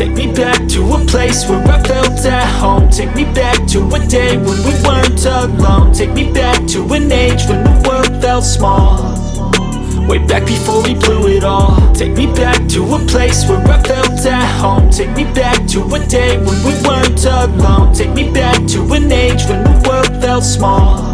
Take me back to a place where I felt at home. Take me back to a day when we weren't alone. Take me back to an age when the world felt small, way back before we blew it all. Take me back to a place where I felt at home. Take me back to a day when we weren't alone. Take me back to an age when the world felt small,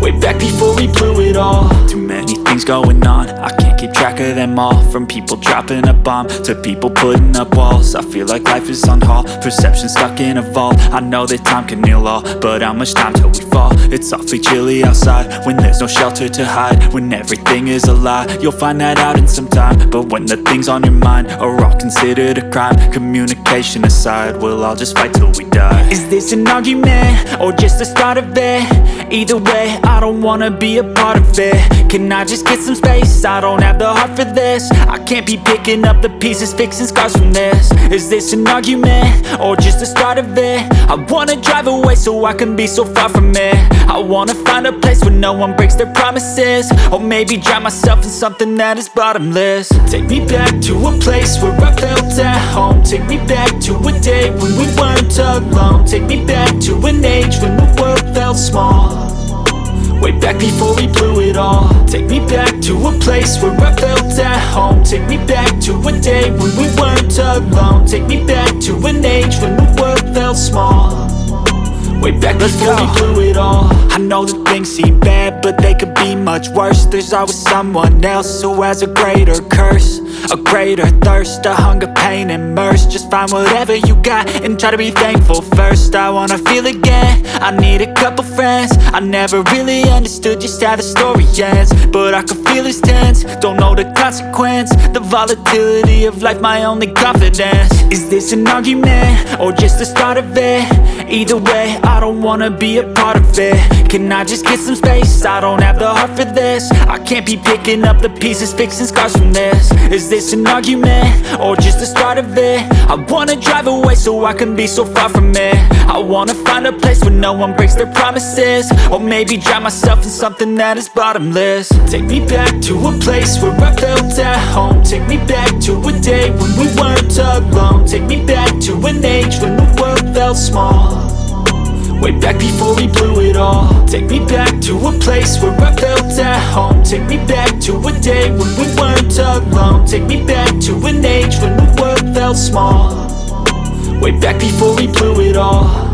way back before we blew it all. Too many things going on, I can't keep track of them all. From people dropping a bomb to people putting up walls. I feel like life is on hold, perception stuck in a vault. I know that time can heal all, but how much time till we fall? It's awfully chilly outside when there's no shelter to hide. When everything is a lie, you'll find that out in some time. But when the things on your mind are all considered a crime, communication aside, we'll all just fight till we die. Is this an argument or just the start of it? Either way, I don't wanna be a part of it. Can I just get some space? I don't have the heart for this. I can't be picking up the pieces, fixing scars from this. Is this an argument or just the start of it? I wanna drive away so I can be so far from it. I wanna find a place where no one breaks their promises, or maybe drown myself in something that is bottomless. Take me back to a place where I felt at home. Take me back to a day when we weren't alone. Take me back to an age when the world felt small, way back before we blew it all. Take me back to a place where I felt at home. Take me back to a day when we weren't alone. Take me back to an age when the world felt small, way back before we blew it all. I know that things seem bad, but they could be much worse. There's always someone else who has a greater curse, a greater thirst, a hunger, pain, and mercy. Just find whatever you got and try to be thankful first. I wanna feel again, I need a couple friends. I never really understood just how the story ends, but I can feel it's tense, don't know the consequence. The volatility of life, my only confidence. Is this an argument or just the start of it? Either way, I don't wanna be a part of it. Can I just get some space? I don't have the heart for this. I can't be picking up the pieces, fixing scars from this. Is this an argument or just the start of it? I wanna drive away so I can be so far from it. I wanna find a place where no one breaks their promises, or maybe drown myself in something that is bottomless. Take me back to a place where I felt at home. Take me back to a day when we weren't alone. Take me back to an age when the world felt small, way back before we blew it all. Take me back to a place where I felt at home. Take me back to a day when we weren't alone. Take me back to an age when the world felt small, way back before we blew it all.